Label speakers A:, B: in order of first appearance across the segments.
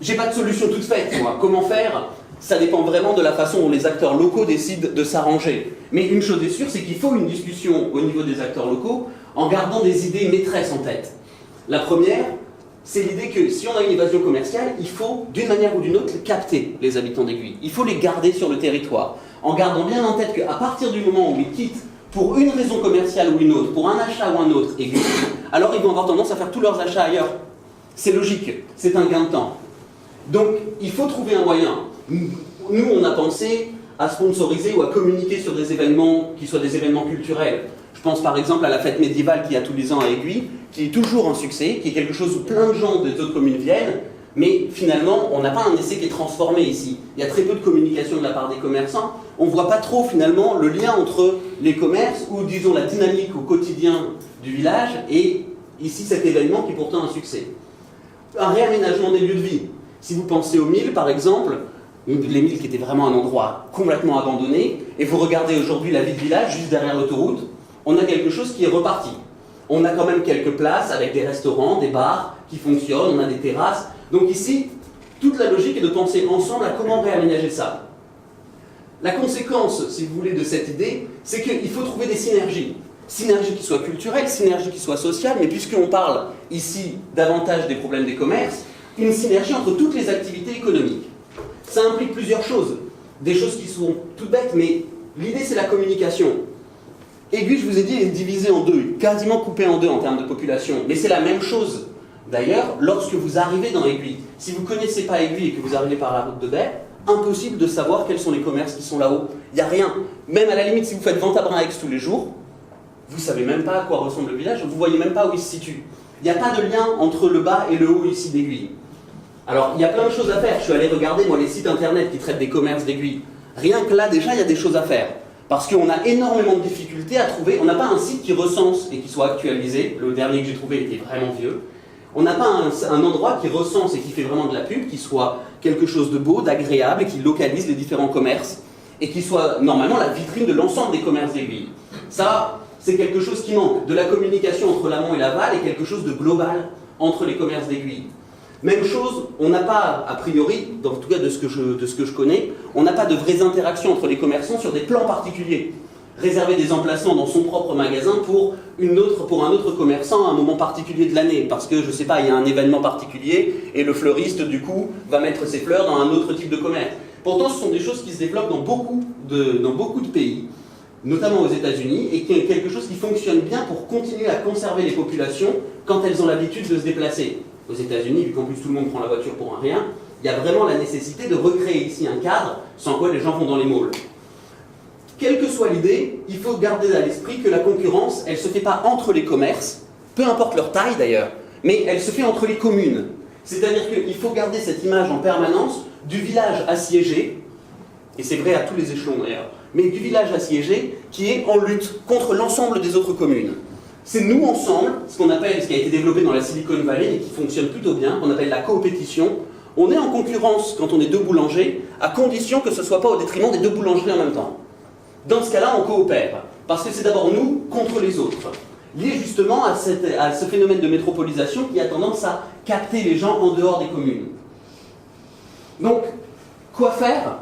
A: j'ai pas de solution toute faite, moi. Comment faire? Ça dépend vraiment de la façon dont les acteurs locaux décident de s'arranger. Mais une chose est sûre, c'est qu'il faut une discussion au niveau des acteurs locaux en gardant des idées maîtresses en tête. La première, c'est l'idée que si on a une évasion commerciale, il faut, d'une manière ou d'une autre, capter les habitants d'Aiguille. Il faut les garder sur le territoire, en gardant bien en tête qu'à partir du moment où ils quittent pour une raison commerciale ou une autre, pour un achat ou un autre, Aiguille, alors ils vont avoir tendance à faire tous leurs achats ailleurs. C'est logique, c'est un gain de temps. Donc, il faut trouver un moyen. Nous, on a pensé à sponsoriser ou à communiquer sur des événements qui soient des événements culturels. Je pense par exemple à la fête médiévale qu'il y a tous les ans à Aiguille, qui est toujours un succès, qui est quelque chose où plein de gens des autres communes viennent, mais finalement, on n'a pas un essai qui est transformé ici. Il y a très peu de communication de la part des commerçants. On ne voit pas trop finalement le lien entre les commerces ou, disons, la dynamique au quotidien du village et ici cet événement qui est pourtant un succès. Un réaménagement des lieux de vie. Si vous pensez aux milles, par exemple, les milles qui étaient vraiment un endroit complètement abandonné, et vous regardez aujourd'hui la vie de village, juste derrière l'autoroute, on a quelque chose qui est reparti. On a quand même quelques places avec des restaurants, des bars qui fonctionnent, on a des terrasses. Donc ici, toute la logique est de penser ensemble à comment réaménager ça. La conséquence, si vous voulez, de cette idée, c'est qu'il faut trouver des synergies. Synergie qui soit culturelle, synergie qui soit sociale, mais puisqu'on parle ici davantage des problèmes des commerces, une synergie entre toutes les activités économiques. Ça implique plusieurs choses, des choses qui sont toutes bêtes, mais l'idée c'est la communication. Aiguille, je vous ai dit, est divisée en deux, quasiment coupée en deux en termes de population, mais c'est la même chose. D'ailleurs, lorsque vous arrivez dans Aiguille, si vous ne connaissez pas Aiguille et que vous arrivez par la route de Berre, impossible de savoir quels sont les commerces qui sont là-haut. Il n'y a rien. Même à la limite, si vous faites Ventabren-Aix tous les jours, vous ne savez même pas à quoi ressemble le village, vous ne voyez même pas où il se situe. Il n'y a pas de lien entre le bas et le haut ici d'Aiguille. Alors, il y a plein de choses à faire. Je suis allé regarder, moi, les sites internet qui traitent des commerces d'Aiguille. Rien que là, déjà, il y a des choses à faire. Parce qu'on a énormément de difficultés à trouver. On n'a pas un site qui recense et qui soit actualisé. Le dernier que j'ai trouvé était vraiment vieux. On n'a pas un endroit qui recense et qui fait vraiment de la pub, qui soit quelque chose de beau, d'agréable, et qui localise les différents commerces, et qui soit normalement la vitrine de l'ensemble des commerces d'Aiguille. Ça, c'est quelque chose qui manque. De la communication entre l'amont et l'aval et quelque chose de global entre les commerces d'Aiguille. Même chose, on n'a pas, a priori, en tout cas de ce que je connais, on n'a pas de vraies interactions entre les commerçants sur des plans particuliers. Réserver des emplacements dans son propre magasin pour un autre commerçant à un moment particulier de l'année. Parce que, je ne sais pas, il y a un événement particulier et le fleuriste, du coup, va mettre ses fleurs dans un autre type de commerce. Pourtant, ce sont des choses qui se développent dans beaucoup de pays, notamment aux États-Unis, et qui est quelque chose qui fonctionne bien pour continuer à conserver les populations quand elles ont l'habitude de se déplacer. Aux États-Unis, vu qu'en plus tout le monde prend la voiture pour un rien, il y a vraiment la nécessité de recréer ici un cadre sans quoi les gens vont dans les malls. Quelle que soit l'idée, il faut garder à l'esprit que la concurrence, elle ne se fait pas entre les commerces, peu importe leur taille d'ailleurs, mais elle se fait entre les communes. C'est-à-dire qu'il faut garder cette image en permanence du village assiégé, et c'est vrai à tous les échelons d'ailleurs, mais du village assiégé qui est en lutte contre l'ensemble des autres communes. C'est nous ensemble, ce qu'on appelle, ce qui a été développé dans la Silicon Valley et qui fonctionne plutôt bien, qu'on appelle la coopétition. On est en concurrence quand on est deux boulangers, à condition que ce ne soit pas au détriment des deux boulangeries en même temps. Dans ce cas-là, on coopère, parce que c'est d'abord nous contre les autres, lié justement à ce phénomène de métropolisation qui a tendance à capter les gens en dehors des communes. Donc, quoi faire ?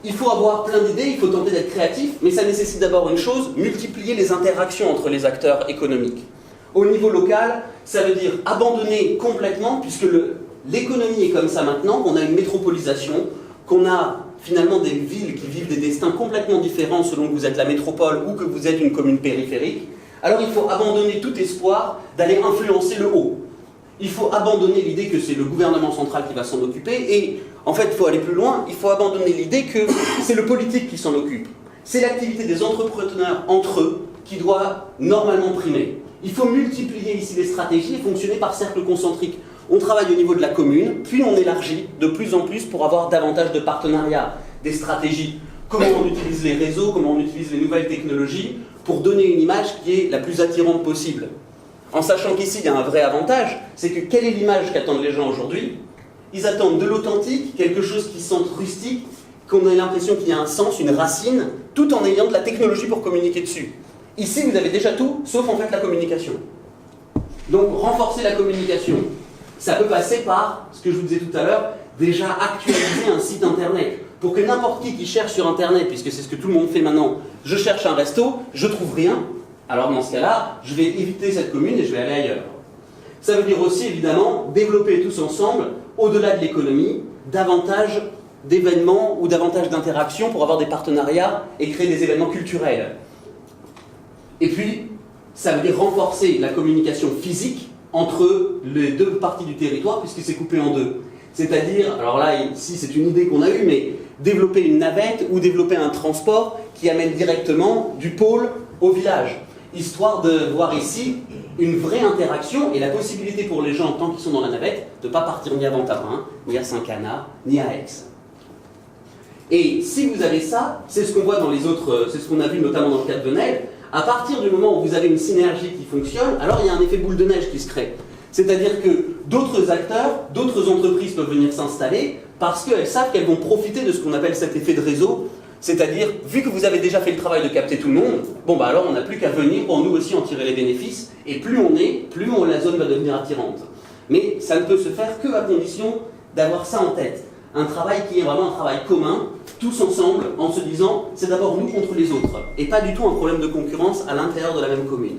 A: Il faut avoir plein d'idées, il faut tenter d'être créatif, mais ça nécessite d'abord une chose, multiplier les interactions entre les acteurs économiques. Au niveau local, ça veut dire abandonner complètement, puisque l'économie est comme ça maintenant, on a une métropolisation, qu'on a finalement des villes qui vivent des destins complètement différents selon que vous êtes la métropole ou que vous êtes une commune périphérique. Alors il faut abandonner tout espoir d'aller influencer le haut. Il faut abandonner l'idée que c'est le gouvernement central qui va s'en occuper et en fait il faut aller plus loin, il faut abandonner l'idée que c'est le politique qui s'en occupe. C'est l'activité des entrepreneurs entre eux qui doit normalement primer. Il faut multiplier ici les stratégies et fonctionner par cercle concentrique. On travaille au niveau de la commune, puis on élargit de plus en plus pour avoir davantage de partenariats, des stratégies. Comment on utilise les réseaux, comment on utilise les nouvelles technologies pour donner une image qui est la plus attirante possible. En sachant qu'ici, il y a un vrai avantage, c'est que quelle est l'image qu'attendent les gens aujourd'hui ? Ils attendent de l'authentique, quelque chose qui sente rustique, qu'on ait l'impression qu'il y a un sens, une racine, tout en ayant de la technologie pour communiquer dessus. Ici, vous avez déjà tout, sauf en fait la communication. Donc, renforcer la communication. Ça peut passer par, ce que je vous disais tout à l'heure, déjà actualiser un site internet. Pour que n'importe qui cherche sur internet, puisque c'est ce que tout le monde fait maintenant, je cherche un resto, je trouve rien, alors dans ce cas-là, je vais éviter cette commune et je vais aller ailleurs. Ça veut dire aussi, évidemment, développer tous ensemble, au-delà de l'économie, davantage d'événements ou davantage d'interactions pour avoir des partenariats et créer des événements culturels. Et puis, ça veut dire renforcer la communication physique entre les deux parties du territoire, puisque c'est coupé en deux. C'est-à-dire, alors là, ici c'est une idée qu'on a eue, mais développer une navette ou développer un transport qui amène directement du pôle au village, histoire de voir ici une vraie interaction et la possibilité pour les gens, tant qu'ils sont dans la navette, de ne pas partir ni à Ventabren, ni à Saint-Canard, ni à Aix. Et si vous avez ça, c'est ce qu'on voit dans les autres, c'est ce qu'on a vu notamment dans le cadre de Nel, à partir du moment où vous avez une synergie qui fonctionne, alors il y a un effet boule de neige qui se crée. C'est-à-dire que d'autres acteurs, d'autres entreprises peuvent venir s'installer parce qu'elles savent qu'elles vont profiter de ce qu'on appelle cet effet de réseau. C'est-à-dire, vu que vous avez déjà fait le travail de capter tout le monde, bon bah alors on n'a plus qu'à venir pour nous aussi en tirer les bénéfices, et plus on est, la zone va devenir attirante. Mais ça ne peut se faire qu'à condition d'avoir ça en tête. Un travail qui est vraiment un travail commun, tous ensemble, en se disant c'est d'abord nous contre les autres, et pas du tout un problème de concurrence à l'intérieur de la même commune.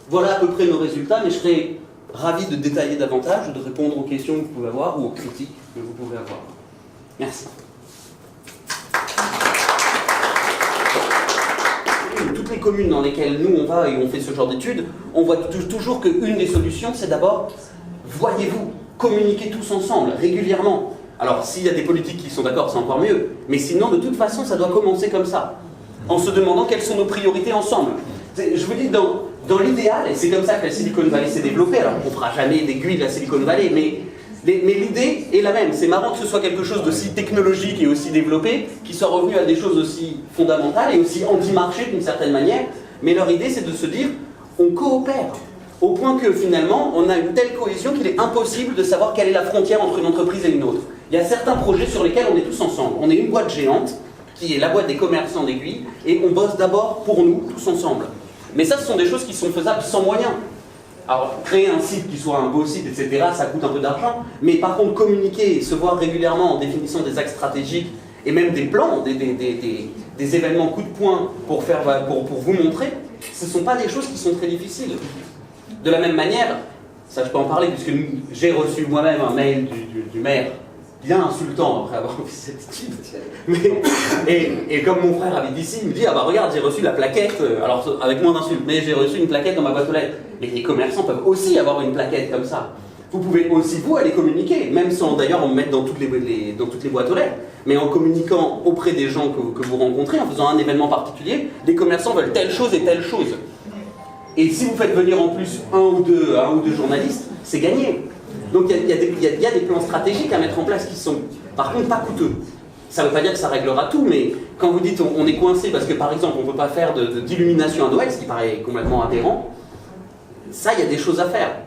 A: Voilà à peu près nos résultats, mais je serais ravi de détailler davantage, de répondre aux questions que vous pouvez avoir ou aux critiques que vous pouvez avoir. Merci. Toutes les communes dans lesquelles nous on va et on fait ce genre d'études, on voit toujours qu'une des solutions, c'est d'abord, voyez-vous, communiquez tous ensemble, régulièrement. Alors, s'il y a des politiques qui sont d'accord, c'est encore mieux. Mais sinon, de toute façon, ça doit commencer comme ça. En se demandant quelles sont nos priorités ensemble. Je vous dis, dans l'idéal, et c'est comme ça que la Silicon Valley s'est développée, alors on ne fera jamais d'aiguille de la Silicon Valley, mais l'idée est la même. C'est marrant que ce soit quelque chose d'aussi technologique et aussi développé, qui soit revenu à des choses aussi fondamentales et aussi anti-marché d'une certaine manière. Mais leur idée, c'est de se dire, on coopère. Au point que finalement, on a une telle cohésion qu'il est impossible de savoir quelle est la frontière entre une entreprise et une autre. Il y a certains projets sur lesquels on est tous ensemble. On est une boîte géante, qui est la boîte des commerçants d'aiguilles, et on bosse d'abord pour nous, tous ensemble. Mais ça, ce sont des choses qui sont faisables sans moyens. Alors, créer un site qui soit un beau site, etc., ça coûte un peu d'argent. Mais par contre, communiquer et se voir régulièrement en définissant des axes stratégiques et même des plans, des événements coup de poing pour vous montrer, ce ne sont pas des choses qui sont très difficiles. De la même manière, ça je peux en parler puisque j'ai reçu moi-même un mail du maire, bien insultant après avoir fait cette étude. Et comme mon frère avait dit ici, il me dit ah bah regarde j'ai reçu la plaquette, alors avec moins d'insultes, mais j'ai reçu une plaquette dans ma boîte aux lettres. Mais les commerçants peuvent aussi avoir une plaquette comme ça. Vous pouvez aussi vous aller communiquer, même sans d'ailleurs en mettre dans toutes les boîtes aux lettres, mais en communiquant auprès des gens que vous rencontrez, en faisant un événement particulier, les commerçants veulent telle chose et telle chose. Et si vous faites venir en plus un ou deux journalistes, c'est gagné. Donc il y a des plans stratégiques à mettre en place qui sont, par contre, pas coûteux. Ça ne veut pas dire que ça réglera tout, mais quand vous dites on est coincé parce que, par exemple, on ne peut pas faire d'illumination à Noël, ce qui paraît complètement aberrant, ça, il y a des choses à faire.